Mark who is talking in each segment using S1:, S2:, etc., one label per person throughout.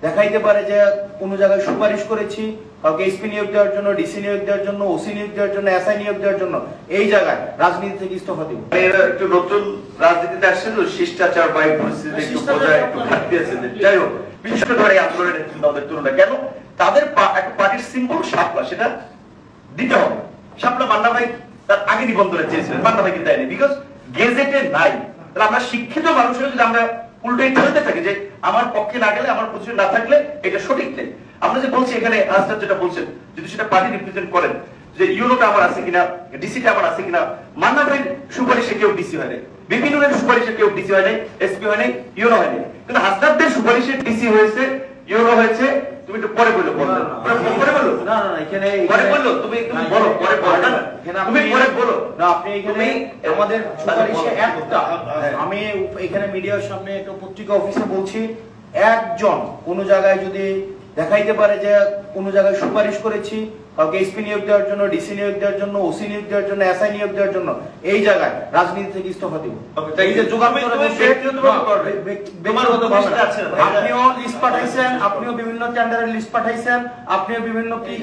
S1: দেখাইতে পারে যে কোনো জায়গায় সুপারিশ করেছি, কাউকে এসপি নিয়োগ দেওয়ার জন্য, ডিসি নিয়োগ দেওয়ার জন্য, ওসি নিয়োগ দেওয়ার জন্য, এসআই নিয়োগ দেওয়ার জন্য, এই জায়গায় রাজনীতি থেকে ইস্তফা দিব।
S2: একটু নতুন রাজনীতিতে আসছেন, শিষ্টাচার বা পরিস্থিতি একটু বোঝায় একটু ঘাটতি আছে। যাই হোক, বিশেষ করে আন্দোলনের নেতৃত্বের তুলনায় কেন তাদের একটা পার্টির সিম্বল শাপলা, সেটা দিতে হবে। শাপলা মান্না ভাই তার আগে নিবন্ধনে চেয়েছিলেন, মান্না ভাই কিন্তু দেয়নি, বিকজ গেজেটে নাই। তাহলে আমরা শিক্ষিত মানুষের যদি আমরা উল্টোই ঠেলতে থাকি যে আমার পক্ষে না গেলে, আমার পজিশন না থাকলে এটা সঠিক নেই। আমরা যে বলছি এখানে আজটা যেটা বলছেন, যদি সেটা পার্টি রিপ্রেজেন্ট করেন যে ইউনোটা আমার আছে কিনা, ডিসিটা আমার আছে কিনা, মান্না ভাইয়ের সুপারিশে কেউ ডিসি হয় নাই, বিপিনুরের সুপারিশে কেউ ডিসি হয় নাই, এসপি হয় নাই, ইউনো হয় নাই, কিন্তু হাসনাতদের সুপারিশে ডিসি হয়েছে, ইউনো হয়েছে। তুমি একটু পরে বললো, পরে বললো
S1: না না এখানে
S2: পরে বললো, তুমি বলো পরে বলো না, তুমি পরে বলো
S1: না। আপনি এখানে আমাদের সুপারিশে একটা, আমি এখানে মিডিয়ার সামনে একটা পত্রিকা অফিসে বলছি, একজন কোন জায়গায় যদি দেখাইতে পারে যে কোন জায়গায় সুপারিশ করেছি, কাউকে এসপি নিয়োগ দেওয়ার জন্য, ডিসি নিয়োগ দেওয়ার জন্য, ওসি নিয়োগ দেওয়ার জন্য, এসআই নিয়োগ দেওয়ার জন্য, এই জায়গায় রাজনীতি থেকে ইস্তফা দিব। এই যে যোগাযোগ আপনিও লিস্ট পাঠাইছেন, আপনিও বিভিন্ন টেন্ডারের লিস্ট পাঠাইছেন, আপনিও বিভিন্ন কি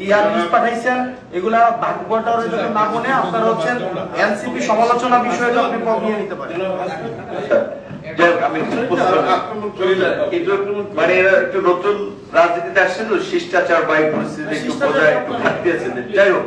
S1: ইয়ার লিস্ট পাঠাইছেন, এগুলা ভাগ্যটার জন্য না মনে আপনারা হচ্ছেন এনসিপি সমালোচনা বিষয়ে আপনি পদ নিয়ে নিতে পারেন।
S2: মানে একটু নতুন রাজনীতিতে আসছেন, শিষ্টাচার বা পরিস্থিতি একটু বোঝায় একটু ঘাটতি আছে। যাই হোক,